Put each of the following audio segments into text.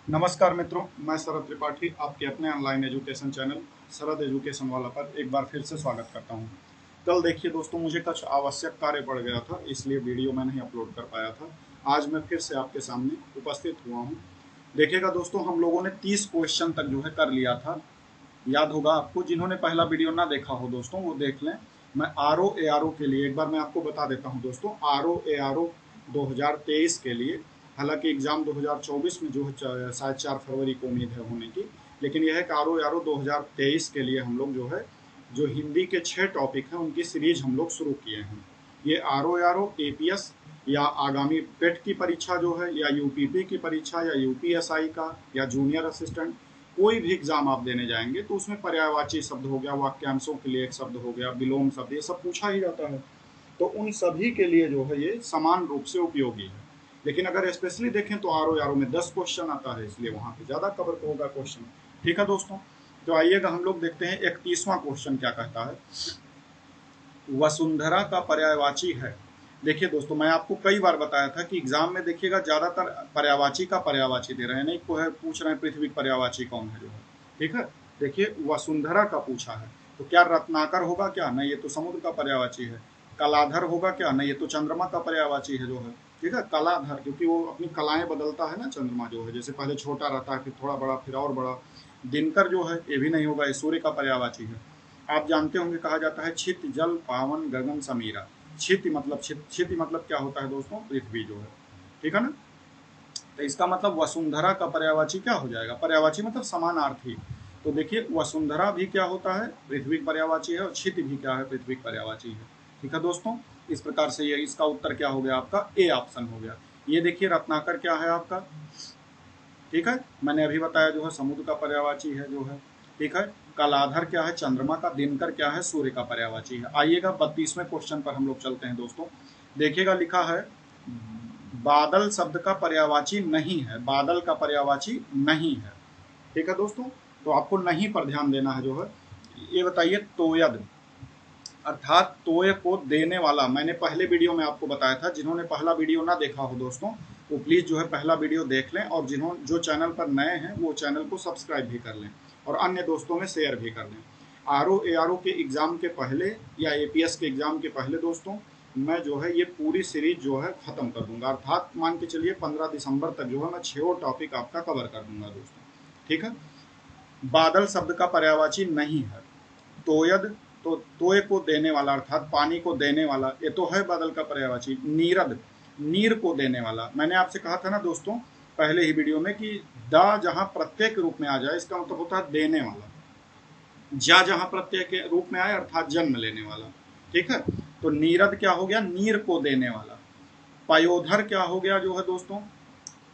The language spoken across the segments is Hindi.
नमस्कार मित्रों, मैं शरद त्रिपाठी आपके अपने ऑनलाइन एजुकेशन चैनल शरद एजुकेशन वाला पर एक बार फिर से स्वागत करता हूं। कल देखिए दोस्तों, मुझे कुछ आवश्यक कार्य पड़ गया था, इसलिए वीडियो मैं नहीं अपलोड कर पाया था। आज मैं फिर से आपके सामने उपस्थित हुआ हूं। देखिएगा दोस्तों, हम लोगों ने 30 क्वेश्चन तक जो है कर लिया था। याद होगा आपको, जिन्होंने पहला वीडियो ना देखा हो दोस्तों वो देख लें। मैं RO ARO के लिए एक बार मैं आपको बता देता हूँ दोस्तों। RO ARO 2023 के लिए, हालांकि एग्जाम 2024 में जो है शायद 4 फरवरी को उम्मीद है होने की, लेकिन यह है कि RO ARO 2023 के लिए हम लोग जो है जो हिंदी के 6 टॉपिक हैं उनकी सीरीज हम लोग शुरू किए हैं। ये RO ARO APS या आगामी पेट की परीक्षा जो है, या UPP की परीक्षा, या UPSI का, या जूनियर असिस्टेंट, कोई भी एग्जाम आप देने जाएंगे तो उसमें पर्यायवाची शब्द हो गया, वाक्यांशों के लिए एक शब्द हो गया, विलोम शब्द, ये सब पूछा ही जाता है। तो उन सभी के लिए जो है ये समान रूप से उपयोगी है। लेकिन अगर स्पेशली देखें तो RO ARO में 10 क्वेश्चन आता है, इसलिए वहां पे ज्यादा कवर होगा क्वेश्चन। ठीक है दोस्तों, तो आइएगा हम लोग देखते हैं 31वां क्वेश्चन क्या कहता है। वसुंधरा का पर्यायवाची है। देखिए दोस्तों, मैं आपको कई बार बताया था कि एग्जाम में देखिएगा ज्यादातर पर्यायवाची का पर्यायवाची दे रहे हैं, नहीं पूछ रहे हैं पृथ्वी पर्यायवाची कौन है जो है। ठीक है, देखिए वसुंधरा का पूछा है, तो क्या रत्नाकर होगा क्या? नहीं, ये तो समुद्र का पर्यायवाची है। कलाधर होगा क्या? नहीं, ये तो चंद्रमा का पर्यायवाची है जो है। ठीक है, कलाधर, क्योंकि वो अपनी कलाएं बदलता है ना चंद्रमा जो है, जैसे पहले छोटा रहता है फिर थोड़ा बड़ा फिर और बड़ा। दिनकर जो है ये भी नहीं होगा, ये सूर्य का पर्यायवाची है। आप जानते होंगे कहा जाता है छित जल पावन गगन समीरा। छिति मतलब क्या होता है दोस्तों? पृथ्वी जो है। ठीक है ना, तो इसका मतलब वसुंधरा का पर्यायवाची क्या हो जाएगा? पर्यायवाची मतलब समानार्थी। तो देखिए वसुंधरा भी क्या होता है? पृथ्वी पर्यायवाची है, और छित भी क्या है? पृथ्वी पर्यायवाची है। ठीक है दोस्तों, इस प्रकार से ये इसका उत्तर क्या हो गया आपका? ए ऑप्शन हो गया। ये देखिए रत्नाकर क्या है आपका? ठीक है, मैंने अभी बताया जो है समुद्र का पर्यायवाची है जो है। ठीक है, कलाधर क्या है? चंद्रमा का। दिनकर क्या है? सूर्य का पर्यायवाची है। आइएगा 32वें क्वेश्चन पर हम लोग चलते हैं दोस्तों। देखिएगा लिखा है बादल शब्द का पर्यायवाची नहीं है। बादल का पर्यायवाची नहीं है। ठीक है दोस्तों, तो आपको नहीं पर ध्यान देना है जो है। ये बताइए तोयद, अर्थात तोय को देने वाला। मैंने पहले वीडियो में आपको बताया था, जिन्होंने पहला वीडियो ना देखा हो दोस्तों वो प्लीज जो है पहला वीडियो देख लें, और जो चैनल पर नए हैं वो चैनल को सब्सक्राइब भी कर लें और अन्य दोस्तों में शेयर भी कर लें। RO ARO के एग्जाम के पहले या APS के एग्जाम के पहले दोस्तों मैं जो है ये पूरी सीरीज जो है खत्म कर दूंगा, अर्थात मान के चलिए 15 दिसंबर तक जो है मैं 6 टॉपिक आपका कवर कर दूंगा दोस्तों। ठीक है, बादल शब्द का पर्यायवाची नहीं है। तोयद, तो तोय को देने वाला अर्थात पानी को देने वाला, ये तो है बादल का पर्यायवाची। नीरद, नीर को देने वाला। मैंने आपसे कहा था ना दोस्तों पहले ही वीडियो में कि दा जहां प्रत्यय के रूप में आ जाए इसका मतलब होता है देने वाला। जा जहां प्रत्यय के रूप में आए अर्थात जन्म लेने वाला। ठीक है, तो नीरद क्या हो गया? नीर को देने वाला। पयोधर क्या हो गया जो है दोस्तों?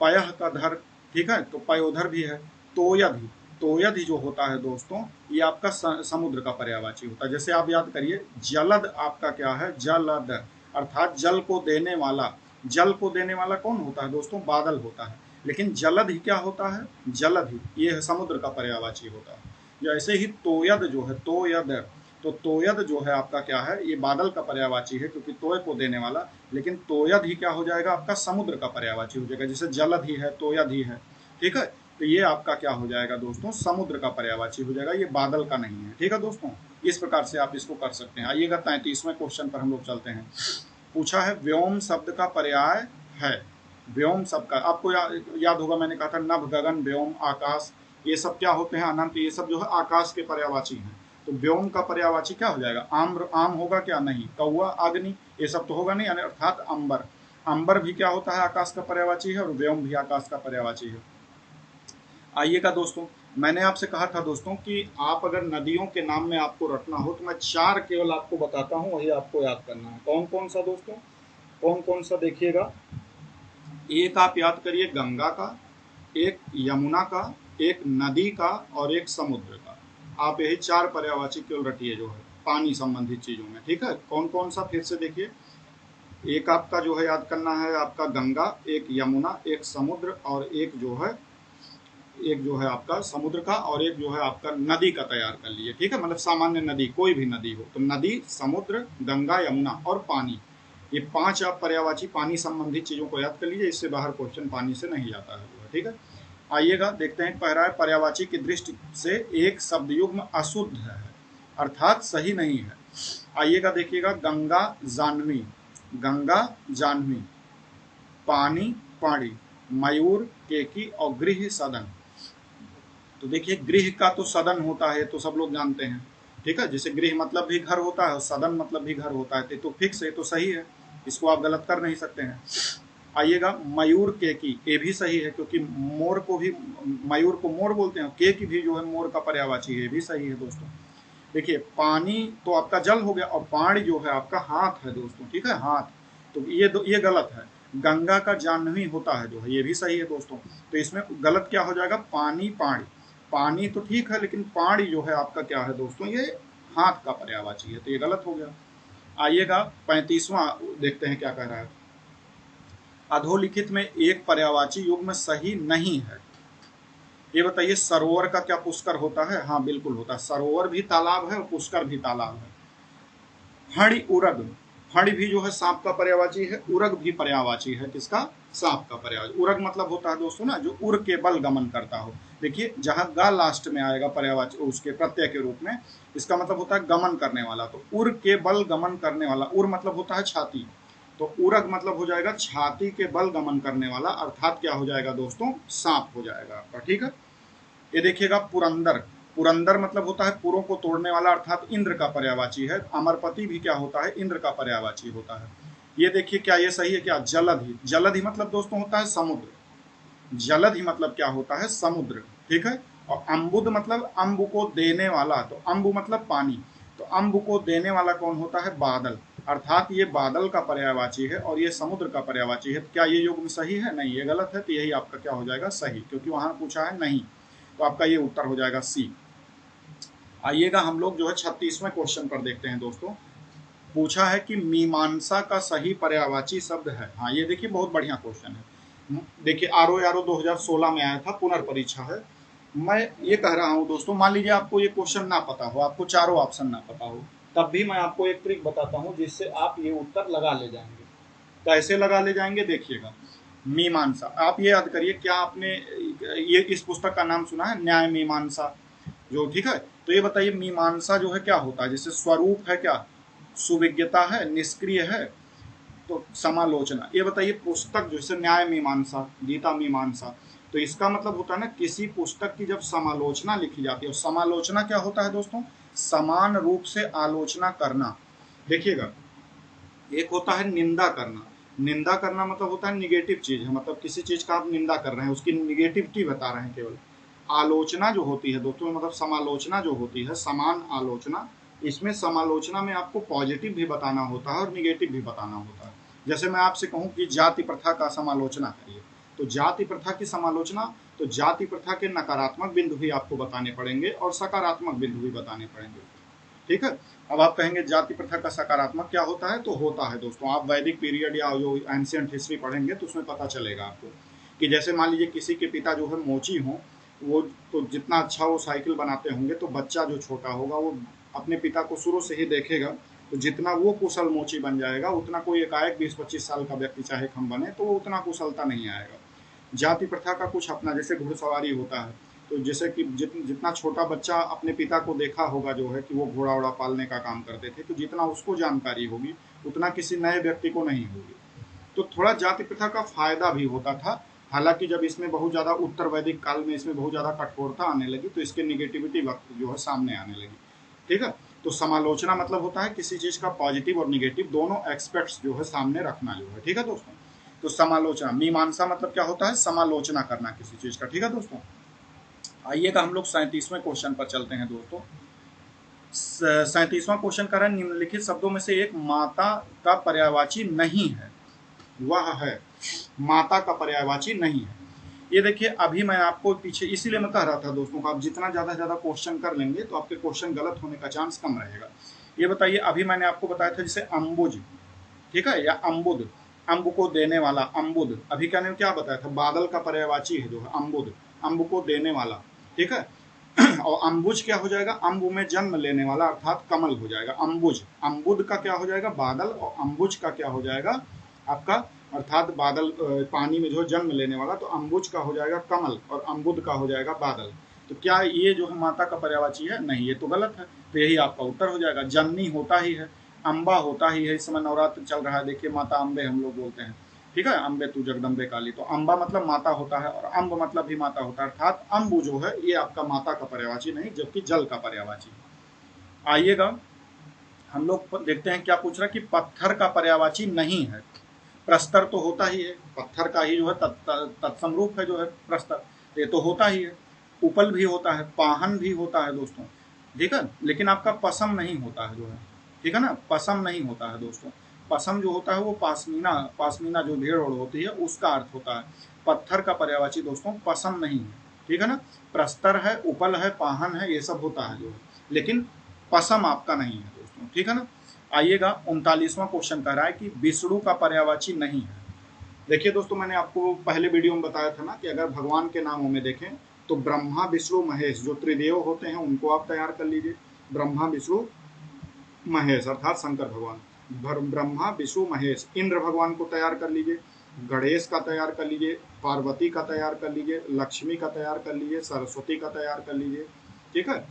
पयह का धर। ठीक है, तो पयोधर भी है। तोयद, तोयद जो होता है दोस्तों ये आपका समुद्र का पर्यायवाची होता है। जैसे आप याद करिए जलद आपका क्या है? जलद, अर्थात जल को देने वाला। जल को देने वाला कौन होता है दोस्तों? बादल होता है। लेकिन जलद ही क्या होता है? जलद ही ये समुद्र का पर्यायवाची होता है। जैसे ही तोयद जो है, तोयद, तो तोयद जो है आपका क्या है? ये बादल का पर्यायवाची है क्योंकि तोय को देने वाला। लेकिन तोयद ही क्या हो जाएगा आपका? समुद्र का पर्यायवाची हो जाएगा। जैसे जलद ही है, तोयद ही है। ठीक है, तो ये आपका क्या हो जाएगा दोस्तों? समुद्र का पर्यायवाची हो जाएगा, ये बादल का नहीं है। ठीक है दोस्तों, इस प्रकार से आप इसको कर सकते हैं। आइएगा 33वें क्वेश्चन पर हम लोग चलते हैं। पूछा है व्योम शब्द का पर्याय है। व्योम शब्द का आपको याद होगा, मैंने कहा था नभ, गगन, व्योम, आकाश, ये सब क्या होते हैं? अनंत, ये सब जो है आकाश के पर्यायवाची हैं। तो व्योम का पर्यायवाची क्या हो जाएगा? आम्र, आम होगा क्या? नहीं। कौआ, अग्नि, ये सब तो होगा नहीं, अर्थात अंबर। अंबर भी क्या होता है? आकाश का पर्यायवाची है, और व्योम भी आकाश का पर्यायवाची है। आइएगा दोस्तों, मैंने आपसे कहा था दोस्तों कि आप अगर नदियों के नाम में आपको रटना हो तो मैं 4 केवल आपको बताता हूं, वही आपको याद करना है। कौन कौन सा दोस्तों? कौन कौन सा देखिएगा। एक आप याद करिए गंगा का, एक यमुना का, एक नदी का, और एक समुद्र का। आप यही 4 पर्यायवाची केवल रटिए जो है पानी संबंधित चीजों में। ठीक है, कौन कौन सा फिर से देखिए। एक आपका जो है याद करना है आपका गंगा, एक यमुना, एक समुद्र, और एक जो है आपका समुद्र का, और एक जो है आपका नदी का तैयार कर लिए। ठीक है, मतलब सामान्य नदी, कोई भी नदी हो तो नदी, समुद्र, गंगा, यमुना और पानी, ये 5 आप पर्यायवाची पानी संबंधित चीजों को याद कर लीजिए। इससे बाहर क्वेश्चन पानी से नहीं जाता है। ठीक है, आइएगा देखते हैं, कह रहा है पर्यायवाची की दृष्टि से एक शब्द युग्म अशुद्ध है, अर्थात सही नहीं है। आइएगा देखिएगा, गंगा जाह्नवी, गंगा जाह्नवी, पानी पाड़ी, मयूर केकी और गृह सदन। तो देखिए गृह का तो सदन होता है तो सब लोग जानते हैं, ठीक है, जैसे गृह मतलब भी घर होता है और सदन मतलब भी घर होता है, तो फिक्स है, तो सही है, इसको आप गलत कर नहीं सकते हैं। आइएगा मयूर केकी, ये भी सही है क्योंकि मोर को भी, मयूर को मोर बोलते हैं, केकी भी जो है मोर का पर्यायवाची है, ये भी सही है दोस्तों। देखिए पानी तो आपका जल हो गया और पाणी जो है आपका हाथ है दोस्तों, ठीक है, हाथ, तो ये गलत है। गंगा का जाह्नवी होता है जो है, ये भी सही है दोस्तों। तो इसमें गलत क्या हो जाएगा, पानी पाणी, पानी तो ठीक है लेकिन पाणी जो है आपका क्या है दोस्तों, ये हाथ का पर्यायवाची है, तो ये गलत हो गया। आइएगा 35वां देखते हैं क्या कह रहा है, अधोलिखित में एक पर्यायवाची युग्म सही नहीं है। ये बताइए सरोवर का क्या पुष्कर होता है, हाँ बिल्कुल होता है, सरोवर भी तालाब है और पुष्कर भी तालाब है। फणी उरग, फणी भी जो है सांप का पर्यायवाची है, उरग भी पर्यायवाची है, किसका, सांप का पर्यायवाची। उरग मतलब होता है दोस्तों ना जो उर के बल गमन करता हो, देखिए जहां गा लास्ट में आएगा पर्यायवाची उसके प्रत्यय के रूप में, इसका मतलब होता है गमन करने वाला, तो उर के बल गमन करने वाला, उर मतलब होता है छाती, तो उरग मतलब हो जाएगा छाती के बल गमन करने वाला, अर्थात क्या हो जाएगा दोस्तों, सांप हो जाएगा आपका, ठीक है। ये देखिएगा पुरंदर, पुरंदर मतलब होता है पुरों को तोड़ने वाला, अर्थात इंद्र का पर्यायवाची है। अमरपति भी क्या होता है, इंद्र का पर्यायवाची होता है। ये देखिए क्या ये सही है क्या, जलधि, जलधि मतलब दोस्तों होता है समुद्र, जलधि मतलब क्या होता है, समुद्र, ठीक है। और अम्बुद मतलब अम्बु को देने वाला, तो अम्बु मतलब पानी, तो अम्बु को देने वाला कौन होता है, बादल, अर्थात ये बादल का पर्यायवाची है और ये समुद्र का पर्यायवाची है। क्या ये युग्म सही है, नहीं, ये गलत है, तो यही आपका क्या हो जाएगा, सही, क्योंकि वहां पूछा है नहीं, तो आपका ये उत्तर हो जाएगा सी। आइएगा हम लोग जो है 36वें क्वेश्चन पर देखते हैं दोस्तों, पूछा है कि मीमांसा का सही पर्यायवाची शब्द है। हाँ ये देखिए बहुत बढ़िया क्वेश्चन है, देखिए आरओ 2016 में आया था, पुनर्परीक्षा है। मैं ये कह रहा हूँ दोस्तों, मान लीजिए आपको ये क्वेश्चन ना पता हो, आपको चारों ऑप्शन ना पता हो, तब भी मैं आपको एक ट्रिक बताता हूँ जिससे आप ये उत्तर लगा ले जाएंगे। कैसे लगा ले जाएंगे देखिएगा, मीमांसा, आप ये याद करिए, क्या आपने ये इस पुस्तक का नाम सुना है, न्याय मीमांसा, जो, ठीक है। तो ये बताइए मीमांसा जो है क्या होता है, जैसे स्वरूप है क्या, सुविज्ञता है, निष्क्रिय है, तो समालोचना। ये बताइए पुस्तक जैसे न्याय मीमांसा, गीता मीमांसा, तो इसका मतलब होता है ना किसी पुस्तक की जब समालोचना लिखी जाती है, और समालोचना क्या होता है दोस्तों, समान रूप से आलोचना करना। देखिएगा एक होता है निंदा करना, निंदा करना मतलब होता है निगेटिव चीज है, मतलब किसी चीज का आप निंदा कर रहे हैं, उसकी निगेटिविटी बता रहे हैं केवल। आलोचना जो होती है दोस्तों, मतलब समालोचना जो होती है, समान आलोचना, इसमें समालोचना में आपको पॉजिटिव भी बताना होता है और निगेटिव भी बताना होता है। जैसे मैं आपसे कहूं कि जाति प्रथा का समालोचना करिए, तो जाति प्रथा की समालोचना, तो जाति प्रथा के नकारात्मक बिंदु भी आपको बताने पड़ेंगे और सकारात्मक बिंदु भी बताने पड़ेंगे, ठीक है। अब आप कहेंगे जाति प्रथा का सकारात्मक क्या होता है, तो होता है दोस्तों, आप वैदिक पीरियड या जो एंशियंट हिस्ट्री पढ़ेंगे तो उसमें पता चलेगा आपको, कि जैसे मान लीजिए किसी के पिता जो है मोची हो, वो तो जितना अच्छा वो साइकिल बनाते होंगे, तो बच्चा जो छोटा होगा वो अपने पिता को शुरू से ही देखेगा, तो जितना वो कुशल मोची बन जाएगा उतना कोई एकाएक 20-25 साल का व्यक्ति चाहे हम बने तो वो उतना कुशलता नहीं आएगा। जाति प्रथा का कुछ अपना, जैसे घुड़सवारी होता है, तो जैसे कि जितना छोटा बच्चा अपने पिता को देखा होगा जो है कि वो घोड़ा वोड़ा पालने का काम करते थे, तो जितना उसको जानकारी होगी उतना किसी नए व्यक्ति को नहीं होगी। तो थोड़ा जाति प्रथा का फायदा भी होता था, हालांकि जब इसमें बहुत ज़्यादा उत्तर वैदिक काल में इसमें बहुत ज़्यादा कठोरता आने लगी तो इसके निगेटिविटी वक्त जो है सामने आने लगी, ठीक है। तो समालोचना मतलब होता है किसी चीज़ का पॉजिटिव और निगेटिव दोनों एक्सपेक्ट्स जो है सामने रखना जो है, ठीक है दोस्तों। तो समालोचना, मीमांसा मतलब क्या होता है, समालोचना करना किसी चीज़ का, ठीक है दोस्तों। आइएगा हम लोग 37वें क्वेश्चन पर चलते हैं दोस्तों। 37वां क्वेश्चन कर रहा है, निम्नलिखित शब्दों में से एक माता का पर्यायवाची नहीं है, वह है, माता का पर्यायवाची नहीं है। ये देखिए अभी मैं आपको पीछे इसीलिए मैं कह रहा था दोस्तों को, आप जितना ज़्यादा क्वेश्चन कर लेंगे तो आपके क्वेश्चन गलत होने का चांस कम रहेगा। ये बताइए अभी मैंने आपको बताया था जैसे अम्बुज, ठीक है, या अम्बुद, अम्बु को देने वाला, अम्बुद, अभी क्या बताया था, बादल का पर्यायवाची है जो है अम्बुद, अम्बु को देने वाला, ठीक है। और अम्बुज क्या हो जाएगा, अम्बु में जन्म लेने वाला, अर्थात कमल हो जाएगा अम्बुज। अम्बुद का क्या हो जाएगा, बादल, और अम्बुज का क्या हो जाएगा आपका अर्थात बादल पानी में जो है जन्म लेने वाला, तो अम्बुज का हो जाएगा कमल और अम्बुद का हो जाएगा बादल। तो क्या ये जो है माता का पर्यायवाची है? नहीं, ये तो गलत है। तो यही आपका उत्तर हो जाएगा। जननी होता ही है, अम्बा होता ही है। इस समय नवरात्र चल रहा है, देखिए माता अम्बे हम लोग बोलते हैं, ठीक है, अम्बे तू जगदम्बे काली। तो अम्बा मतलब माता होता है और अम्ब मतलब भी माता होता है, अर्थात अम्बु जो है ये आपका माता का पर्यायवाची नहीं, जबकि जल का पर्यायवाची। आइएगा हम लोग देखते हैं क्या पूछ रहा है कि पत्थर का पर्यायवाची नहीं है। प्रस्तर तो होता ही है, पत्थर का ही जो है तत्समरूप है जो है प्रस्तर, ये तो होता ही है। उपल भी होता है, पाहन भी होता है दोस्तों, ठीक है, लेकिन आपका पसम नहीं होता है जो है, ठीक है ना, पसम नहीं होता है दोस्तों। पसम जो होता है वो पासमीना, पासमीना जो भेड़ ओढ़ होती है उसका अर्थ होता है। पत्थर का पर्यायवाची दोस्तों पसम नहीं है, ठीक है ना। प्रस्तर है, उपल है, पाहन है, ये सब होता है जो है, लेकिन पसम आपका नहीं है दोस्तों, ठीक है ना। आइएगा 39वां क्वेश्चन कह रहा है कि विष्णु का पर्यायवाची नहीं है। देखिए दोस्तों, मैंने आपको पहले वीडियो में बताया था ना कि अगर भगवान के नामों में देखें तो ब्रह्मा विष्णु महेश जो त्रिदेव होते हैं उनको आप तैयार कर लीजिए। ब्रह्मा विष्णु महेश अर्थात शंकर भगवान, ब्रह्मा विष्णु महेश। इंद्र भगवान को तैयार कर लीजिए, गणेश का तैयार कर लीजिए, पार्वती का तैयार कर लीजिए, लक्ष्मी का तैयार कर लीजिए, सरस्वती का तैयार कर लीजिए, ठीक है।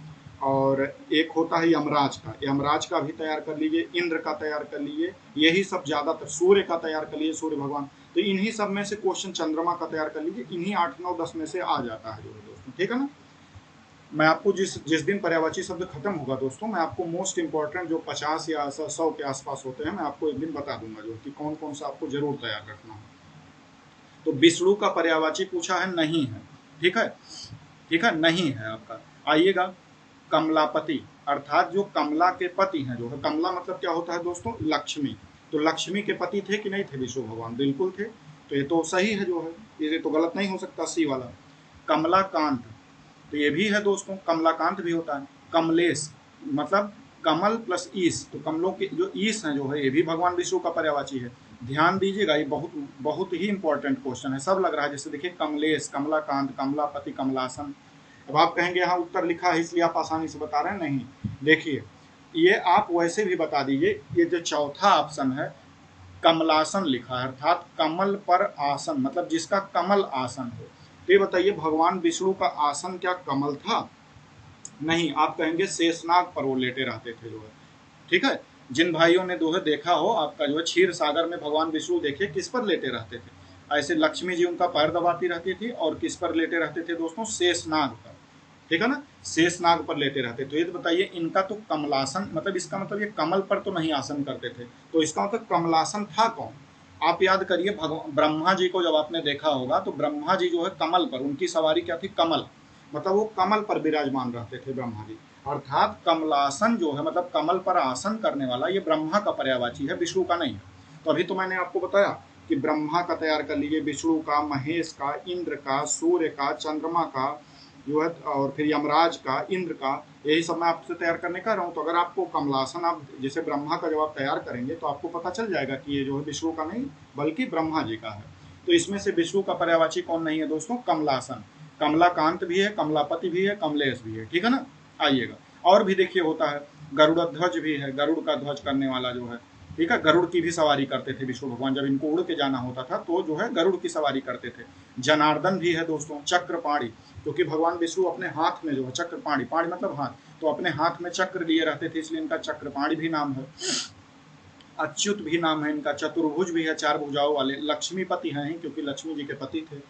और एक होता है यमराज का, यमराज का भी तैयार कर लीजिए, इंद्र का तैयार कर लीजिए, यही सब ज्यादातर, सूर्य का तैयार कर लीजिए, सूर्य भगवान। तो इन्हीं सब में से क्वेश्चन चंद्रमा का तैयार कर लीजिए, इन्हीं 8, 9, 10 में से आ जाता है जो दोस्तों, ठीक है ना। मैं आपको जिस दिन पर्यायवाची शब्द खत्म होगा दोस्तों, मैं आपको मोस्ट इंपॉर्टेंट जो 50 या 100 के आसपास होते हैं, मैं आपको एक दिन बता दूंगा जो कि कौन कौन सा आपको जरूर तैयार रखना है। तो विष्णु का पर्यायवाची पूछा है, नहीं है, ठीक है, ठीक है, नहीं है आपका। आइएगा कमलापति अर्थात जो कमला के पति हैं जो है, कमला मतलब क्या होता है दोस्तों? लक्ष्मी। तो लक्ष्मी के पति थे कि नहीं थे विष्णु भगवान? बिल्कुल थे। तो ये तो सही है जो है, ये तो गलत नहीं हो सकता, सी वाला। कमलाकांत, तो ये भी है दोस्तों, कमलाकांत भी होता है। कमलेश मतलब कमल प्लस ईश, तो कमलों के जो ईश हैं जो है ये भी भगवान विष्णु का पर्यायवाची है। ध्यान दीजिएगा, ये बहुत बहुत ही इंपॉर्टेंट क्वेश्चन है। सब लग रहा है जैसे देखिए कमलेश, कमलाकांत, कमलापति, कमलासन। अब आप कहेंगे यहाँ उत्तर लिखा है इसलिए आप आसानी से बता रहे हैं, नहीं, देखिए ये आप वैसे भी बता दीजिए। ये जो चौथा ऑप्शन है कमलासन लिखा है, अर्थात कमल पर आसन, मतलब जिसका कमल आसन हो। तो ये बताइए भगवान विष्णु का आसन क्या कमल था? नहीं, आप कहेंगे शेषनाग पर वो लेटे रहते थे जो है, ठीक है। जिन भाइयों ने जो है देखा हो आपका जो है क्षीर सागर में भगवान विष्णु देखिए किस पर लेटे रहते थे, ऐसे लक्ष्मी जी उनका पैर दबाती रहती थी और किस पर लेटे रहते थे दोस्तों? शेषनाग पर, ठीक है ना, शेषनाग पर लेटे रहते। तो ये तो बताइए इनका तो कमलासन, मतलब इसका मतलब ये कमल पर तो नहीं आसन करते थे, तो इसका मतलब कमलासन था कौन? आप याद करिए, भगवान ब्रह्मा जी को जब आपने देखा होगा तो ब्रह्मा जी जो है कमल पर, उनकी सवारी क्या थी? कमल, मतलब वो कमल पर विराजमान रहते थे ब्रह्मा जी, अर्थात कमलासन जो है मतलब कमल पर आसन करने वाला, ये ब्रह्मा का पर्यायवाची है, विष्णु का नहीं है। तो अभी तो मैंने आपको बताया कि ब्रह्मा का तैयार कर लीजिए, विष्णु का, महेश का, इंद्र का, सूर्य का, चंद्रमा का जो है, और फिर यमराज का, इंद्र का, यही सब मैं आपसे तैयार करने का रहा हूँ। तो अगर आपको कमलासन, आप जैसे ब्रह्मा का जवाब तैयार करेंगे तो आपको पता चल जाएगा कि ये जो है विष्णु का नहीं बल्कि ब्रह्मा जी का है। तो इसमें से विष्णु का पर्यायवाची कौन नहीं है दोस्तों? कमलासन। कमलाकांत भी है, कमलापति भी है, कमलेश भी है, ठीक है ना। आइएगा और भी देखिए होता है, गरुड़ ध्वज भी है, गरुड़ का ध्वज करने वाला जो है, ठीक है, गरुड़ की भी सवारी करते थे विष्णु भगवान, जब इनको उड़ के जाना होता था तो जो है गरुड़ की सवारी करते थे। जनार्दन भी है दोस्तों, चक्रपाणी, क्योंकि भगवान विष्णु अपने हाथ में जो है चक्रपाणी, पाणी मतलब हाथ, तो अपने हाथ में चक्र लिए रहते थे इसलिए इनका चक्रपाणी भी नाम है। अच्युत भी नाम है इनका, चतुर्भुज भी है, 4 भुजाओं वाले। लक्ष्मीपति हैं क्योंकि लक्ष्मी जी के पति थे।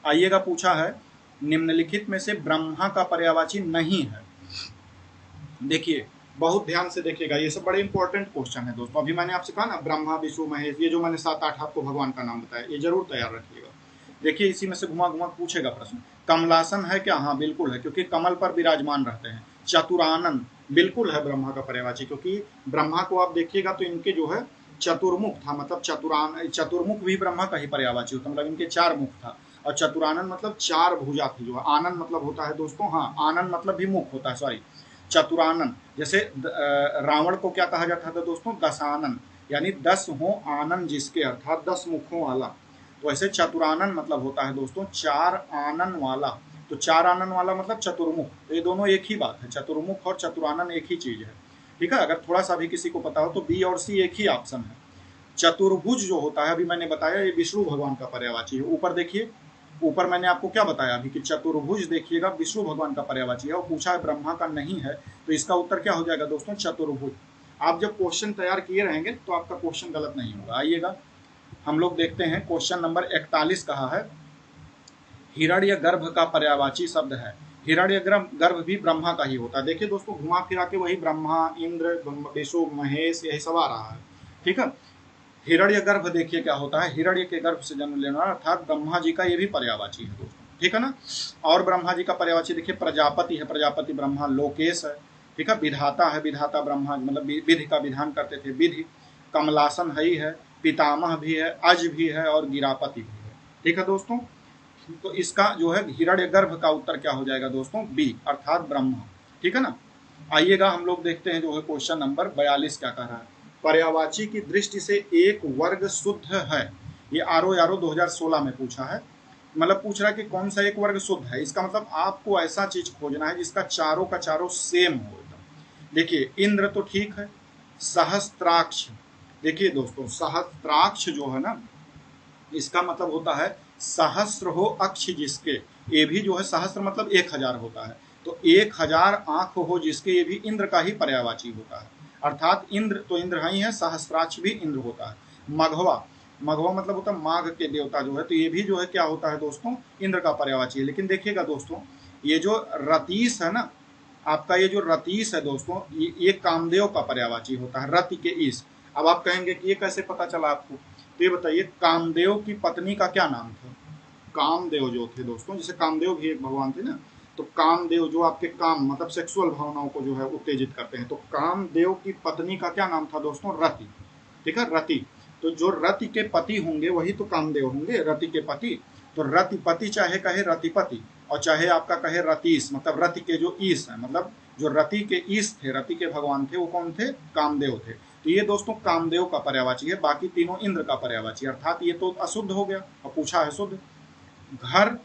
आइएगा पूछा है निम्नलिखित में से ब्रह्मा का पर्यायवाची नहीं है। देखिए बहुत ध्यान से देखिएगा, ये सब बड़े इंपॉर्टेंट क्वेश्चन है दोस्तों। अभी मैंने आपसे कहा ना ब्रह्मा विष्णु महेश, ये जो मैंने 7-8 आपको भगवान का नाम बताया, ये जरूर तैयार रखिएगा। देखिए इसी में से घुमा घुमा पूछेगा प्रश्न। कमलासन है क्या? हाँ बिल्कुल है, क्योंकि कमल पर विराजमान रहते हैं। चतुरानन बिल्कुल है ब्रह्मा का पर्यायवाची, क्योंकि ब्रह्मा को आप देखिएगा तो इनके जो है चतुर्मुख था, मतलब चतुर्मुख भी ब्रह्मा का ही पर्यायवाची होता, मतलब इनके 4 मुख था। और चतुरानन मतलब 4 भुजा थी जो है। आनंद मतलब होता है दोस्तों, हाँ आनंद मतलब भी मुख होता है, सॉरी, चतुरानन। जैसे रावण को क्या कहा जाता था दोस्तों? दशानन, यानी 10 हो आनंद जिसके, अर्थात 10 मुखों वाला। तो ऐसे चतुरानन मतलब होता है दोस्तों 4 आनन वाला। तो 4 आनन वाला मतलब चतुर्मुख, तो ये दोनों एक ही बात है, चतुर्मुख और चतुरानन एक ही चीज है, ठीक है। अगर थोड़ा सा भी किसी को पता हो तो बी और सी एक ही ऑप्शन है। चतुर्भुज जो होता है, अभी मैंने बताया ये विष्णु भगवान का पर्यायवाची है। ऊपर देखिए, ऊपर मैंने आपको क्या बताया अभी कि चतुर्भुज देखिएगा विष्णु भगवान का पर्यायवाची है, और पूछा है ब्रह्मा का नहीं है, तो इसका उत्तर क्या हो जाएगा दोस्तों, चतुर्भुज। आप जब क्वेश्चन तैयार किए रहेंगे तो आपका क्वेश्चन गलत नहीं होगा। आइएगा हम लोग देखते हैं, क्वेश्चन नंबर 41 कहा है हिरण्य गर्भ का पर्यायवाची शब्द है। हिरण्य गर्भ भी ब्रह्मा का ही होता है। देखिए दोस्तों, घुमा फिरा के वही ब्रह्मा, इंद्र, विष्णु, महेश, यही सब आ रहा है। ठीक है, हिरण्य गर्भ देखिए क्या होता है, हिरण्य के गर्भ से जन्म लेना, अर्थात ब्रह्मा जी का ये भी पर्यायवाची है दोस्तों। ठीक है ना। और ब्रह्मा जी का पर्यायवाची देखिए प्रजापति है, प्रजापति ब्रह्मा। लोकेश है, ठीक है, विधाता है, विधाता ब्रह्मा, मतलब विधि का विधान करते थे, विधि। कमलासन है, पितामह भी है, अज भी है, और गिरापति भी है। ठीक है दोस्तों, तो इसका जो है हिरण्य गर्भ का उत्तर क्या हो जाएगा दोस्तों, बी, अर्थात ब्रह्मा। ठीक है ना। आइएगा हम लोग देखते हैं जो है क्वेश्चन नंबर 42 क्या कह रहा है, पर्यायवाची की दृष्टि से एक वर्ग शुद्ध है। ये आरओ 2016 में पूछा है, मतलब पूछ रहा है कि कौन सा एक वर्ग शुद्ध है। इसका मतलब आपको ऐसा चीज खोजना है जिसका चारों का चारों सेम हो। देखिए इंद्र तो ठीक है, सहस्त्राक्ष, देखिए दोस्तों सहस्त्राक्ष जो है ना, इसका मतलब होता है सहस्र हो अक्ष जिसके, ये भी जो है सहस्र मतलब 1000 होता है, तो 1000 आंख हो जिसके, ये भी इंद्र का ही पर्यायवाची होता है। अर्थात इंद्र तो इंद्र ही है, सहस्त्राक्ष भी इंद्र होता है। मघवा, मघवा मतलब होता है माघ के देवता जो है, तो ये भी जो है क्या होता है दोस्तों, इंद्र का पर्यायवाची है। लेकिन देखिएगा दोस्तों, ये जो रतीश है ना, आपका ये जो रतीश है दोस्तों, ये कामदेव का पर्यायवाची होता है, रति के ईश। अब आप कहेंगे कि ये कैसे पता चला आपको, तो ये बताइए कामदेव की पत्नी का क्या नाम था। कामदेव जो थे दोस्तों, जैसे कामदेव भी एक भगवान थे ना, तो कामदेव जो आपके काम मतलब सेक्सुअल भावनाओं को जो है उत्तेजित करते हैं, तो कामदेव की पत्नी का क्या नाम था दोस्तों, रति। ठीक है, रति। तो जो रति के पति होंगे वही तो कामदेव होंगे, रति के पति। तो रतिपति चाहे कहे रतिपति, और चाहे आपका कहे रतीश, मतलब रति के जो ईश है, मतलब जो रति के ईश थे, रति के भगवान थे, वो कौन थे, कामदेव थे। तो ये दोस्तों कामदेव का पर्यायवाची है, बाकी तीनों इंद्र का पर्यायवाची, अर्थात ये तो अशुद्ध हो गया और पूछा है शुद्ध। घर,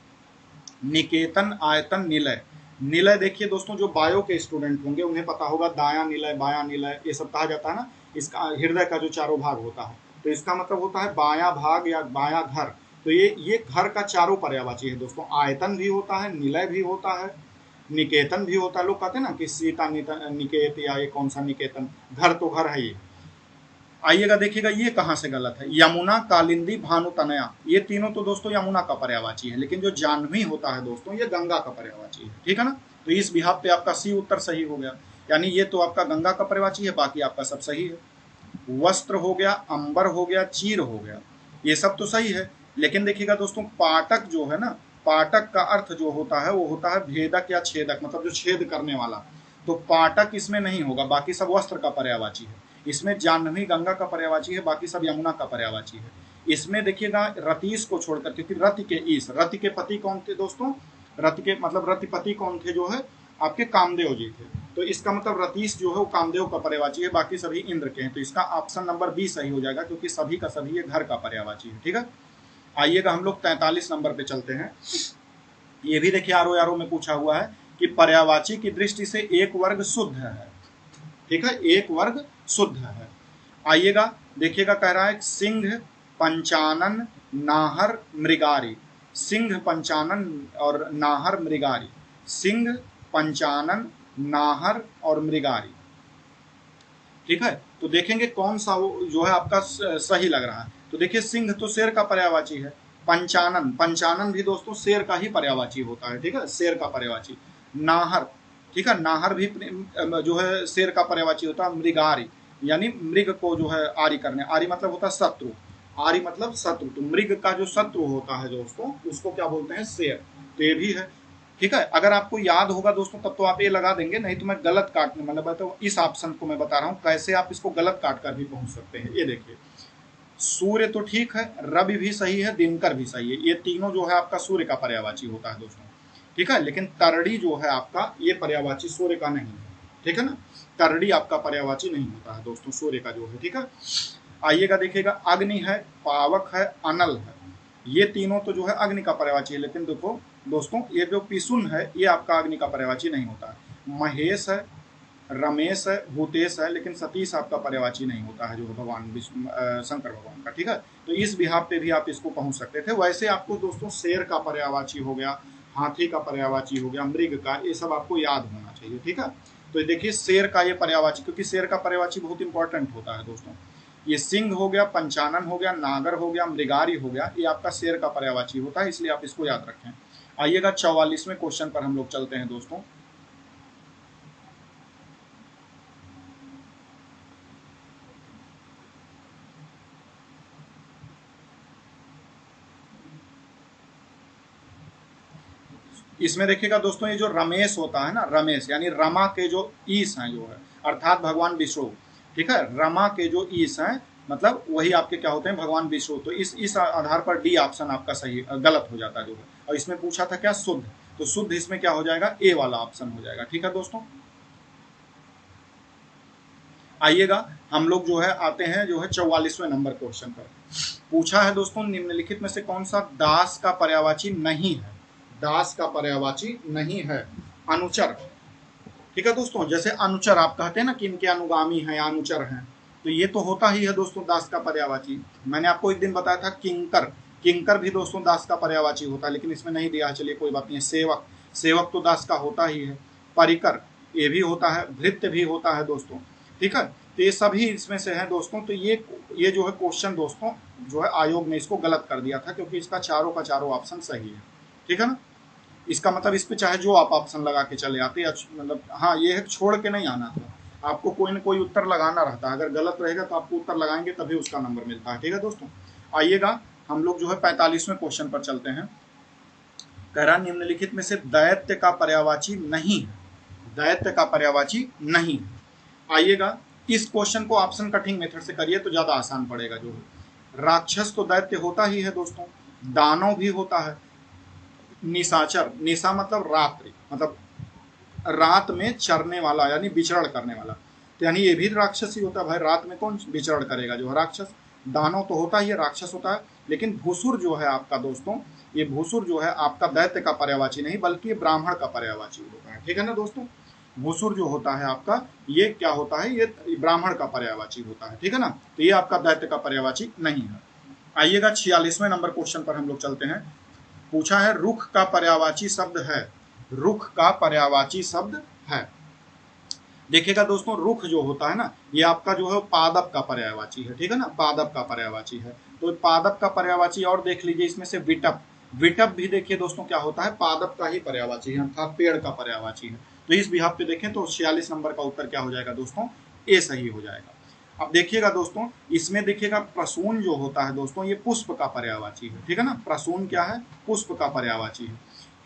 निकेतन, आयतन, निलय। निलय देखिए दोस्तों, जो बायो के स्टूडेंट होंगे उन्हें पता होगा, दाया निलय, बाया निलय, ये सब कहा जाता है ना। इसका हृदय का जो चारों भाग होता है, तो इसका मतलब होता है बाया भाग या बाया घर। तो ये घर का चारों पर्यायवाची है दोस्तों। आयतन भी होता है, निलय भी होता है, निकेतन भी होता है। लोग कहते हैं ना कि सीता निकेत, या ये कौन सा निकेतन, घर तो घर है ये। आइएगा देखिएगा ये कहाँ से गलत है, यमुना, कालिंदी, भानु, तनया, ये तीनों तो दोस्तों यमुना का पर्यायवाची है, लेकिन जो जाह्नवी होता है दोस्तों ये गंगा का पर्यायवाची है। ठीक है ना। तो इस बिहाफ पे आपका सी उत्तर सही हो गया, यानी ये तो आपका गंगा का पर्यायवाची है, बाकी आपका सब सही है। वस्त्र हो गया, अंबर हो गया, चीर हो गया, ये सब तो सही है। लेकिन देखिएगा दोस्तों, पाटक जो है ना, पाटक का अर्थ जो होता है वो होता है भेदक या छेदक, मतलब जो छेद करने वाला। तो पाटक इसमें नहीं होगा, बाकी सब वस्त्र का पर्यायवाची है। इसमें जाह्नवी गंगा का पर्यायवाची है, बाकी सब यमुना का पर्यायवाची है। इसमें देखिएगा रतीश को छोड़कर, क्योंकि रति के ईश, रति के पति कौन थे दोस्तों, रति के मतलब रतिपति कौन थे, जो है आपके कामदेव जी थे। तो इसका मतलब रतीश जो है वो कामदेव का पर्यायवाची है, बाकी सभी इंद्र के हैं। तो इसका ऑप्शन नंबर बी सही हो जाएगा, क्योंकि सभी का सभी ये घर का पर्यायवाची है। ठीक है। आइएगा हम लोग 43 नंबर पे चलते हैं। ये भी देखिए आरओ में पूछा हुआ है कि पर्यायवाची की दृष्टि से एक वर्ग शुद्ध है। ठीक है, एक वर्ग शुद्ध है। आइएगा देखिएगा, कह रहा है सिंह, पंचानन, नाहर, मृगारी। सिंह, पंचानन और नाहर, मृगारी। सिंह, पंचानन, नाहर और मृगारी। ठीक है, तो देखेंगे कौन सा वो जो है आपका सही लग रहा है। तो देखिए सिंह तो शेर का पर्यायवाची है, पंचानन, पंचानन भी दोस्तों शेर का ही पर्यायवाची होता है। ठीक है, शेर का पर्यायवाची। नाहर, ठीक है, नाहर भी जो है शेर का पर्यायवाची होता है। मृगारी यानी मृग को जो है आरी करने, आरी मतलब होता है शत्रु, आरी मतलब शत्रु। तो मृग का जो शत्रु होता है दोस्तों उसको क्या बोलते हैं, शेर। तो ये भी है। ठीक है, अगर आपको याद होगा दोस्तों तब तो आप ये लगा देंगे, नहीं तो मैं गलत काटने मतलब तो इस ऑप्शन को मैं बता रहा हूँ कैसे आप इसको गलत काट कर भी पहुंच सकते हैं। ये देखिए, सूर्य तो ठीक है, रवि भी सही है, दिनकर भी सही है, ये तीनों जो है आपका सूर्य का पर्यायवाची होता है दोस्तों। ठीक है, लेकिन तरड़ी जो है आपका ये पर्यायवाची सूर्य का नहीं है। ठीक है ना, तरड़ी आपका पर्यायवाची नहीं होता है दोस्तों सूर्य का जो है। ठीक है, आइएगा देखिएगा, अग्नि है, पावक है, अनल है, ये तीनों तो जो है अग्नि का पर्यायवाची है। लेकिन देखो दोस्तों, ये जो पिसुन है ये आपका अग्नि का पर्यायवाची नहीं होता है। महेश है, रमेश है, भूतेश है, लेकिन सतीश आपका पर्यायवाची नहीं होता है जो भगवान शंकर भगवान का। ठीक है, तो इस बिहार पे भी आप इसको पहुंच सकते थे। वैसे आपको दोस्तों शेर का पर्यायवाची हो गया, हाथी का पर्यायवाची हो गया, मृग का, ये सब आपको याद होना चाहिए। ठीक है, तो देखिए शेर का ये पर्यायवाची, क्योंकि शेर का पर्यायवाची बहुत इंपॉर्टेंट होता है दोस्तों। ये सिंह हो गया, पंचानन हो गया, नागर हो गया, मृगारी हो गया, ये आपका शेर का पर्यायवाची होता है, इसलिए आप इसको याद रखें। आइएगा 44वें क्वेश्चन पर हम लोग चलते हैं दोस्तों। इसमें देखिएगा दोस्तों, ये जो रमेश होता है ना, रमेश यानी रमा के जो ईश हैं जो है, अर्थात भगवान विष्णु। ठीक है, रमा के जो ईश हैं मतलब वही आपके क्या होते हैं, भगवान विष्णु। तो इस आधार पर डी ऑप्शन आपका सही गलत हो जाता है जो है। और इसमें पूछा था क्या, शुद्ध, तो शुद्ध इसमें क्या हो जाएगा, ए वाला ऑप्शन हो जाएगा। ठीक है दोस्तों, आइएगा हम लोग जो है आते हैं जो है 44वें नंबर क्वेश्चन पर। पूछा है दोस्तों, निम्नलिखित में से कौन सा दास का पर्यायवाची नहीं है। दास का पर्यायवाची नहीं है, अनुचर। ठीक है दोस्तों, जैसे अनुचर आप कहते हैं ना कि इनके अनुगामी हैं, अनुचर हैं, तो ये तो होता ही है दोस्तों दास का पर्यायवाची। मैंने आपको एक दिन बताया था किंकर, किंकर भी दोस्तों दास का पर्यायवाची होता है, लेकिन इसमें नहीं दिया है, चलिए कोई बात नहीं। सेवक, सेवक तो दास का होता ही है। परिकर ये भी होता है, भृत्य भी होता है दोस्तों। ठीक है, तो ये सभी इसमें से हैं दोस्तों। तो ये जो है क्वेश्चन दोस्तों जो है आयोग ने इसको गलत कर दिया था, क्योंकि इसका चारों का चारों ऑप्शन सही है। ठीक है ना, इसका मतलब इस पे चाहे जो आप ऑप्शन लगा के चले आते, मतलब हाँ ये है छोड़ के नहीं आना था, आपको कोई ना कोई उत्तर लगाना रहता है। अगर गलत रहेगा तो आपको उत्तर लगाएंगे तभी उसका नंबर मिलता है। ठीक है दोस्तों, आइएगा हम लोग जो है 45वें क्वेश्चन पर चलते हैं। कह रहा निम्नलिखित में से दैत्य का पर्यायवाची नहीं है, दैत्य का पर्यायवाची नहीं है। आइएगा इस क्वेश्चन को ऑप्शन कटिंग मेथड से करिए तो ज्यादा आसान पड़ेगा। जो है राक्षस तो दैत्य होता ही है दोस्तों, दानव भी होता है, निशाचर, निशा मतलब रात्रि, मतलब रात में चरने वाला यानी विचरण करने वाला, तो यानी ये भी राक्षस ही होता है भाई। रात में कौन विचरण करेगा, जो है राक्षस। दानव तो होता ही है, राक्षस होता है, लेकिन भूसुर जो है आपका दोस्तों, ये भूसुर जो है आपका दैत्य का पर्यायवाची नहीं बल्कि ब्राह्मण का पर्यायवाची होता है। ठीक है ना दोस्तों, भूसुर जो होता है आपका ये क्या होता है, ये ब्राह्मण का पर्यायवाची होता है। ठीक है ना, तो ये आपका दैत्य का पर्यायवाची नहीं है। आइएगा 46वें नंबर क्वेश्चन पर हम लोग चलते हैं। पूछा है रुख का पर्यायवाची शब्द है, रुख का पर्यायवाची शब्द है। देखिएगा दोस्तों, रुख जो होता है ना ये आपका जो है पादप का पर्यायवाची है। ठीक है ना, पादप का पर्यायवाची है। तो पादप का पर्यायवाची और देख लीजिए इसमें से विटप, विटप भी देखिए दोस्तों क्या होता है, पादप का ही पर्यायवाची है, अर्थात पेड़ का पर्यायवाची है। तो इस बिहाफ पे देखें तो 46 नंबर का उत्तर क्या हो जाएगा दोस्तों, ए सही हो जाएगा। अब देखिएगा दोस्तों, इसमें देखिएगा प्रसून जो होता है दोस्तों ये पुष्प का पर्यायवाची है। ठीक है ना, प्रसून क्या है, पुष्प का पर्यायवाची है।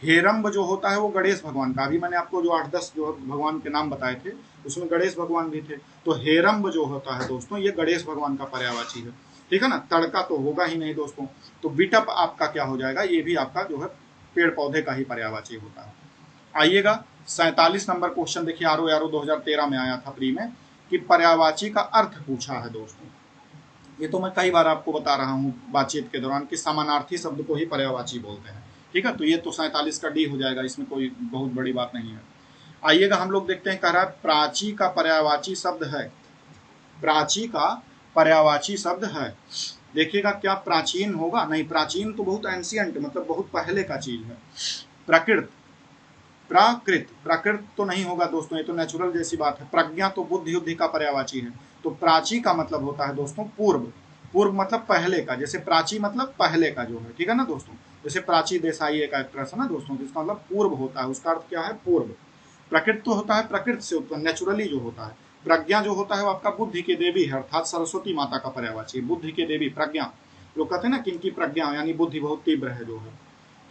हेरम्ब जो होता है वो गणेश भगवान का, अभी मैंने आपको जो 8-10 जो भगवान के नाम बताए थे उसमें गणेश भगवान भी थे। तो हेरम्ब जो होता है दोस्तों ये गणेश भगवान का पर्यायवाची है। ठीक है ना, तड़का तो होगा ही नहीं दोस्तों। तो विटप आपका क्या हो जाएगा, ये भी आपका जो है पेड़ पौधे का ही पर्यायवाची होता है। आइएगा 47 नंबर क्वेश्चन देखिए, आरो यारो 2013 में आया था प्री में, कि पर्यायवाची का अर्थ पूछा है दोस्तों। ये तो मैं कई बार आपको बता रहा हूँ बातचीत के दौरान कि समानार्थी शब्द को ही पर्यायवाची बोलते हैं। ठीक है, तो ये तो 47 का डी हो जाएगा, इसमें कोई बहुत बड़ी बात नहीं है। आइएगा हम लोग देखते हैं, कह रहा है प्राची का पर्यायवाची शब्द है, प्राची का पर्यायवाची शब्द है। देखिएगा क्या प्राचीन होगा, नहीं, प्राचीन तो बहुत एंशियंट मतलब बहुत पहले का चीज है। प्रकृत, प्राकृत, प्राकृत तो नहीं होगा दोस्तों, ये तो नेचुरल जैसी बात है। प्रज्ञा तो बुद्धि युद्धि का पर्यायवाची है। तो प्राची का मतलब होता है दोस्तों पूर्व, पूर्व मतलब पहले का, जैसे प्राची मतलब पहले का जो है। ठीक है ना दोस्तों, जैसे प्राची देसाई एक एक्ट्रेस है ना दोस्तों, जिसका मतलब पूर्व होता है, उसका अर्थ क्या है, पूर्व। प्रकृत तो होता है प्रकृति से उत्पन्न, नेचुरली जो होता है। प्रज्ञा जो होता है वो आपका बुद्धि के देवी है, अर्थात सरस्वती माता का पर्यायवाची, बुद्धि के देवी प्रज्ञा। लोग कहते हैं ना किनकी प्रज्ञा यानी बुद्धि बहुत तीव्र है जो है।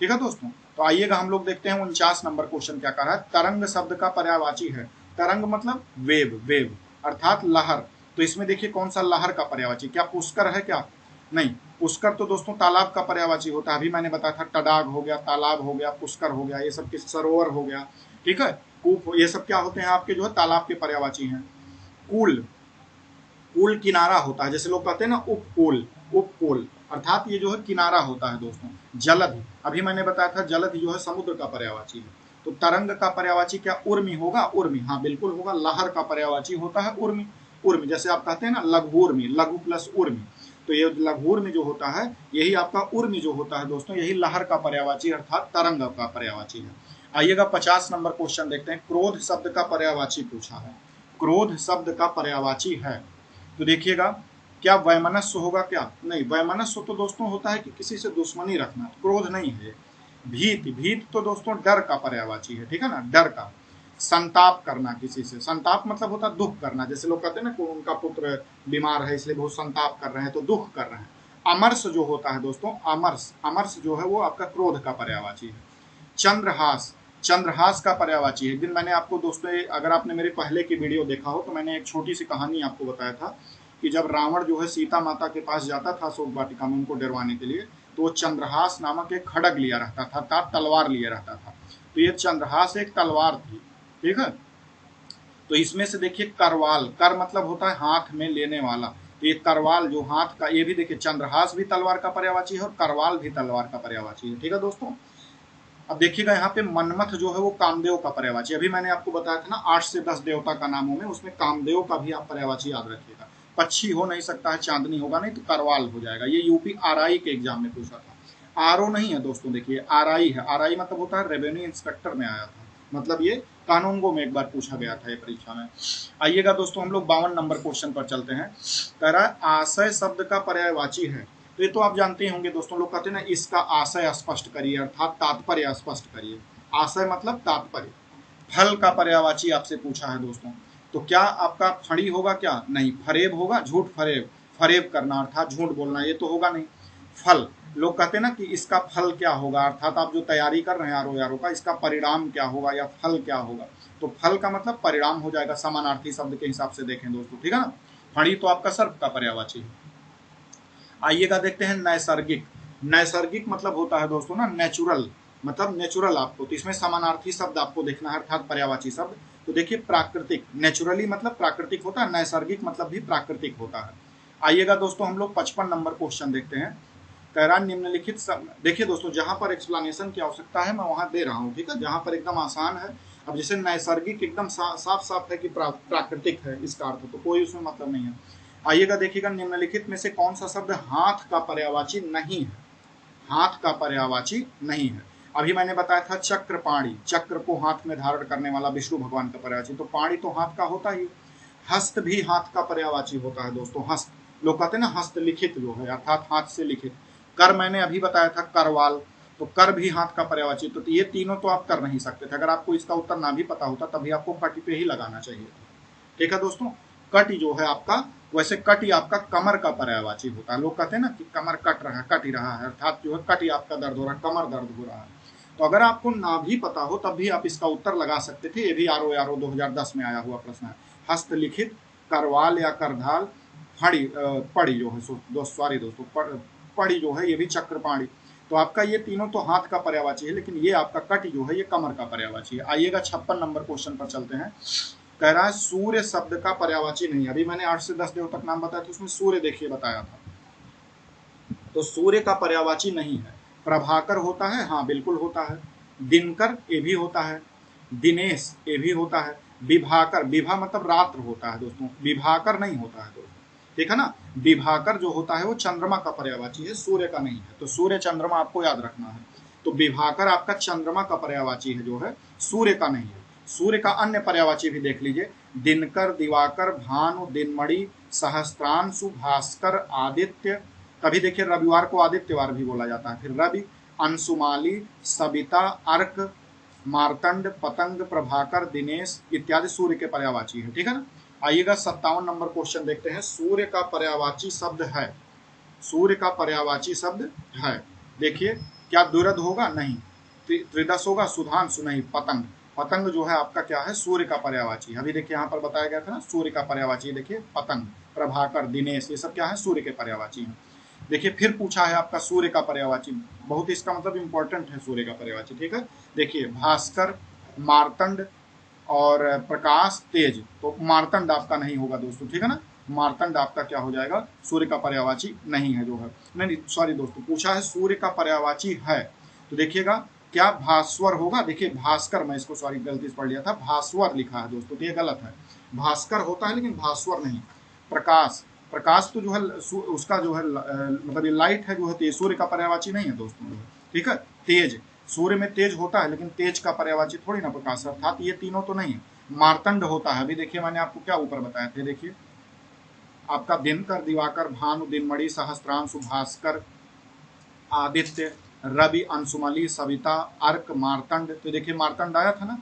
ठीक है दोस्तों, तो आइएगा हम लोग देखते हैं 49 नंबर क्वेश्चन क्या कर रहा है। तरंग शब्द का पर्यायवाची है, तरंग मतलब वेव, वेव अर्थात लहर। तो इसमें देखिए कौन सा लहर का पर्यायवाची, क्या पुष्कर है क्या, नहीं, पुष्कर तो दोस्तों तालाब का पर्यायवाची होता है। अभी मैंने बताया था तडाग हो गया, तालाब हो गया, पुष्कर हो गया, ये सब के सरोवर हो गया। ठीक है, कूप, ये सब क्या होते हैं आपके जो है तालाब के पर्यायवाची हैं। कूल, कूल किनारा होता है, जैसे लोग कहते हैं ना उपकूल, उपकूल अर्थात ये जो है किनारा होता है दोस्तों। जलधि, अभी मैंने बताया था जलधि जो है समुद्र का पर्यायवाची है। तो तरंग का पर्यायवाची क्या उर्मी होगा? उर्मी, हाँ बिल्कुल होगा। लहर का पर्यायवाची होता है उर्मी। उर्मी जैसे आप कहते हैं ना लघुर्मी, लघु प्लस उर्मी, तो ये लघुर्मी जो होता है यही आपका उर्मी जो होता है दोस्तों, यही लहर का पर्यायवाची अर्थात तरंग का पर्यायवाची है। आइएगा 50 नंबर क्वेश्चन देखते हैं। क्रोध शब्द का पर्यायवाची पूछा है। क्रोध शब्द का पर्यायवाची है, तो देखिएगा क्या वैमनस्य होगा? क्या नहीं, वैमनस्य तो दोस्तों होता है कि किसी से दुश्मनी रखना, क्रोध नहीं है। भीत, भीत तो दोस्तों डर का पर्यायवाची है, ठीक है ना, डर का। संताप करना किसी से, संताप मतलब होता है दुख करना, जैसे लोग कहते हैं ना कि उनका पुत्र बीमार है इसलिए बहुत संताप कर रहे हैं, तो दुख कर रहे हैं। अमर्ष जो होता है दोस्तों, अमर्ष, अमर्ष जो है वो आपका क्रोध का पर्यायवाची है। चंद्रहास, चंद्रहास का पर्यायवाची है। एक दिन मैंने आपको दोस्तों, अगर आपने मेरे पहले की वीडियो देखा हो तो मैंने एक छोटी सी कहानी आपको बताया था कि जब रावण जो है सीता माता के पास जाता था अशोक वाटिका में उनको डरवाने के लिए, तो वो चंद्रहास नामक एक खड़ग लिया रहता था, तलवार लिया रहता था। तो ये चंद्रहास एक तलवार थी, ठीक है। तो इसमें से देखिए करवाल, कर मतलब होता है हाथ में लेने वाला, तो ये करवाल जो हाथ का, ये भी देखिए चंद्रहास भी तलवार का पर्यायवाची है और करवाल भी तलवार का पर्यायवाची है, ठीक है दोस्तों। अब देखिएगा यहाँ पे मनमथ जो है वो कामदेव का पर्यायवाची, अभी मैंने आपको बताया था ना 8 से 10 देवता का नामों में, उसमें कामदेव का भी आप पर्यायवाची याद रखिएगा। पक्षी हो नहीं सकता है, चांदनी होगा नहीं, तो करवाल हो जाएगा। ये यूपी आरआई के एग्जाम में पूछा था। आरओ नहीं है दोस्तों, देखिए आरआई है। आरआई मतलब होता है रेवेन्यू इंस्पेक्टर में आया था, मतलब ये कानूनगो में एक बार पूछा गया था ये परीक्षा में। आइएगा दोस्तों हम लोग 52 नंबर क्वेश्चन पर चलते हैं। कह रहा है आशय शब्द का पर्यायवाची है, तो ये तो आप जानते होंगे दोस्तों, लोग कहते हैं ना इसका आशय स्पष्ट करिए अर्थात तात्पर्य स्पष्ट करिए। आशय मतलब तात्पर्य। फल का पर्यायवाची आपसे पूछा है दोस्तों, तो क्या आपका फड़ी होगा? क्या नहीं, फरेब होगा, झूठ फरेब, फरेब करना अर्थात झूठ बोलना, ये तो होगा नहीं। फल, लोग कहते हैं ना कि इसका फल क्या होगा, अर्थात आप जो तैयारी कर रहे हैं आरओ का, इसका परिणाम क्या होगा या फल क्या होगा, तो फल का मतलब परिणाम हो जाएगा समानार्थी शब्द के हिसाब से देखें दोस्तों, ठीक है ना। फड़ी तो आपका सर्प का पर्यायवाची है। आइएगा देखते हैं नैसर्गिक। नैसर्गिक मतलब होता है दोस्तों ना नेचुरल, मतलब नेचुरल आपको, तो इसमें समानार्थी शब्द आपको देखना है अर्थात पर्यायवाची शब्द। तो देखिए प्राकृतिक, नेचुरली मतलब प्राकृतिक होता है, नैसर्गिक मतलब भी प्राकृतिक होता है। आइएगा दोस्तों हम लोग 55 नंबर क्वेश्चन देखते हैं। कह रहा निम्नलिखित देखिए दोस्तों, जहां पर एक्सप्लेनेशन की आवश्यकता है मैं वहां दे रहा हूँ, ठीक है, जहां पर एकदम आसान है। अब जैसे नैसर्गिक एकदम साफ साफ है कि प्राकृतिक है, इसका अर्थ तो कोई उसमें मतलब नहीं है। आइएगा देखिएगा निम्नलिखित में से कौन सा शब्द हाथ का पर्यायवाची नहीं है? हाथ का पर्यायवाची नहीं है। अभी मैंने बताया था चक्रपाणी, चक्र को हाथ में धारण करने वाला विष्णु भगवान का पर्यायवाची, तो पाणी तो हाथ का होता ही। हस्त भी हाथ का पर्यायवाची होता है दोस्तों, हस्त, लोग कहते हैं ना हस्तलिखित जो है अर्थात हाथ से लिखित। कर मैंने अभी बताया था करवाल, तो कर भी हाथ का पर्यायवाची, तो ये तीनों तो आप कर नहीं सकते थे। अगर आपको इसका उत्तर ना भी पता होता तभी आपको कटी पे ही लगाना चाहिए, ठीक है दोस्तों। कटी जो है आपका, वैसे कटी आपका कमर का पर्यायवाची होता है। लोग कहते हैं ना कि कमर कट रहा है, कट ही रहा है, अर्थात जो है कटी आपका दर्द हो रहा है, कमर दर्द हो रहा है। तो अगर आपको ना भी पता हो तब भी आप इसका उत्तर लगा सकते थे, ये भी आरओ 2010 में आया हुआ प्रश्न है। हस्तलिखित, करवाल या करधाल, फड़ी, पड़ी जो है सॉरी दोस्तों, पड़ी जो है ये भी चक्रपाणी। तो आपका ये तीनों तो हाथ का पर्यायवाची है, लेकिन ये आपका कटी जो है ये कमर का पर्यायवाची है। आइएगा 56 नंबर क्वेश्चन पर चलते हैं। कह रहा है सूर्य शब्द का पर्यायवाची नहीं। अभी मैंने 8 से 10 देव तक नाम बताया था, उसमें सूर्य देखिए बताया था, तो सूर्य का पर्यायवाची नहीं है। प्रभाकर होता है, हाँ बिल्कुल होता है। दिनकर ये भी होता है। दिनेश ये भी होता है। विभाकर, विभा मतलब रात्र होता है दोस्तों, विभाकर नहीं होता है दोस्तों, ठीक है ना। विभाकर जो होता है वो चंद्रमा का पर्यायवाची है, सूर्य का नहीं है, तो सूर्य चंद्रमा आपको याद रखना है। तो विभाकर आपका चंद्रमा का पर्यायवाची है जो है, सूर्य का नहीं है। सूर्य का अन्य पर्यायवाची भी देख लीजिए, दिनकर, दिवाकर, भानु, दिनमणि, सहस्त्रांशु, भास्कर, आदित्य। कभी देखिए रविवार को आदित्यवार भी बोला जाता है। फिर रवि, अंशुमाली, सविता, अर्क, मार्तंड, पतंग, प्रभाकर, दिनेश इत्यादि सूर्य के पर्यायवाची है, ठीक है ना। आइएगा 57 नंबर क्वेश्चन देखते हैं। सूर्य का पर्यायवाची शब्द है, सूर्य का पर्यायवाची शब्द है। देखिए क्या दुरद होगा? नहीं। त्रिदश होगा? सुधांशु? नहीं। पतंग, पतंग जो है आपका क्या है? सूर्य का पर्यायवाची। अभी देखिए यहाँ पर बताया गया था ना सूर्य का पर्यायवाची, देखिए पतंग, प्रभाकर, दिनेश ये सब क्या है? सूर्य के पर्यायवाची हैं। देखिए फिर पूछा है आपका सूर्य का पर्यायवाची, बहुत इसका मतलब इंपॉर्टेंट है सूर्य का पर्यायवाची, ठीक है। देखिए भास्कर, मार्तंड और प्रकाश, तेज, तो मार्तंड आपका नहीं होगा दोस्तों, ठीक है ना। मार्तंड आपका क्या हो जाएगा? सूर्य का पर्यायवाची नहीं है जो है। नहीं सॉरी दोस्तों, पूछा है सूर्य का पर्यायवाची है, तो देखिएगा क्या भास्वर होगा? देखिए भास्कर, मैं इसको सॉरी गलती से पढ़ लिया था, भास्वर लिखा है दोस्तों, तो ये गलत है। भास्कर होता है लेकिन भास्वर नहीं। प्रकाश, प्रकाश तो जो है उसका जो है मतलब ये लाइट है जो है, तेज, सूर्य का पर्यायवाची नहीं है दोस्तों, ठीक है। तेज, सूर्य में तेज होता है लेकिन तेज का पर्यायवाची थोड़ी ना प्रकाश, अर्थात ये तीनों तो नहीं है। मार्तंड होता है, अभी देखिए मैंने आपको क्या ऊपर बताया थे, देखिए आपका दिनकर, दिवाकर, भानु, दिनमणि, सहस्त्रांशु, भास्कर, आदित्य, रवि, अंशुमली, सविता, अर्क, मार्तंड। तो देखिए मार्तंड आया था ना,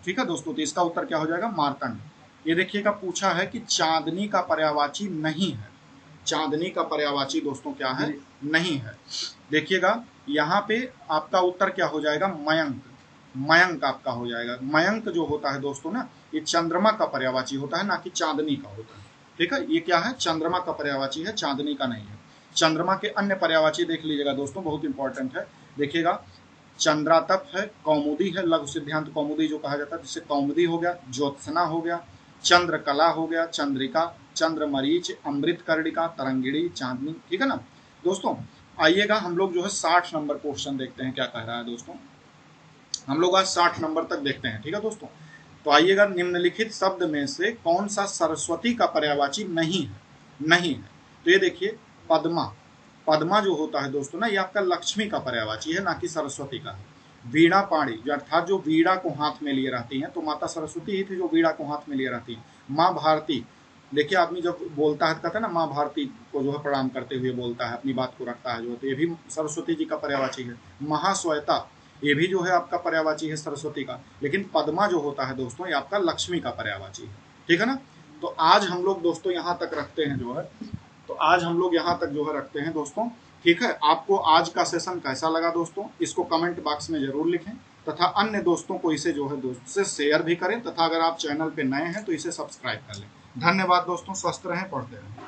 ठीक है दोस्तों, तो इसका उत्तर क्या हो जाएगा? मार्तंड। ये देखिएगा पूछा है कि चांदनी का पर्यायवाची नहीं है। चांदनी का पर्यायवाची दोस्तों क्या है? नहीं है। देखिएगा यहाँ पे आपका उत्तर क्या हो जाएगा? मयंक। मयंक आपका हो जाएगा। मयंक जो होता है दोस्तों ना, ये चंद्रमा का पर्यायवाची होता है, ना कि चांदनी का होता है, ठीक है। ये क्या है? चंद्रमा का पर्यायवाची है, चांदनी का नहीं है। चंद्रमा के अन्य पर्यायवाची देख लीजिएगा दोस्तों, बहुत इंपॉर्टेंट है। देखिएगा चंद्रातप है, कौमुदी है, लघु सिद्धांत कौमुदी जो कहा जाता है, जिससे कौमुदी हो गया, ज्योत्सना हो गया, चंद्रकला हो गया, चंद्रिका, चंद्रमरीच, अमृत कर्णिका, तरंगिणी, चांदनी, ठीक है ना दोस्तों। आइएगा हम लोग जो है 60 नंबर क्वेश्चन देखते हैं क्या कह रहा है दोस्तों। हम लोग आज 60 नंबर तक देखते हैं, ठीक है दोस्तों। तो आइएगा, निम्नलिखित शब्द में से कौन सा सरस्वती का पर्यायवाची नहीं है? नहीं है तो ये देखिए पद्मा। पद्मा जो होता है दोस्तों ना, ये आपका लक्ष्मी का पर्यायवाची है, ना कि सरस्वती का है। वीणा पाणी, जो अर्थात जो वीणा को हाथ में लिए रहती हैं, तो माता सरस्वती ही थी जो वीणा को हाथ में लिए रहती है। माँ भारती, देखिए आदमी जब बोलता है कहता है ना, माँ भारती को जो है प्रणाम करते हुए बोलता है, अपनी बात को रखता है जो है, तो ये भी सरस्वती जी का पर्यायवाची है। महाश्वेता, ये भी जो है आपका पर्यायवाची है सरस्वती का। लेकिन पद्मा जो होता है दोस्तों, ये आपका लक्ष्मी का पर्यायवाची है, ठीक है ना। तो आज हम लोग दोस्तों यहाँ तक रखते हैं जो है, तो आज हम लोग यहाँ तक जो है रखते हैं दोस्तों, ठीक है। आपको आज का सेशन कैसा लगा दोस्तों, इसको कमेंट बॉक्स में जरूर लिखें, तथा अन्य दोस्तों को इसे जो है दोस्त से शेयर भी करें, तथा अगर आप चैनल पे नए हैं तो इसे सब्सक्राइब कर लें। धन्यवाद दोस्तों, स्वस्थ रहें, पढ़ते रहें।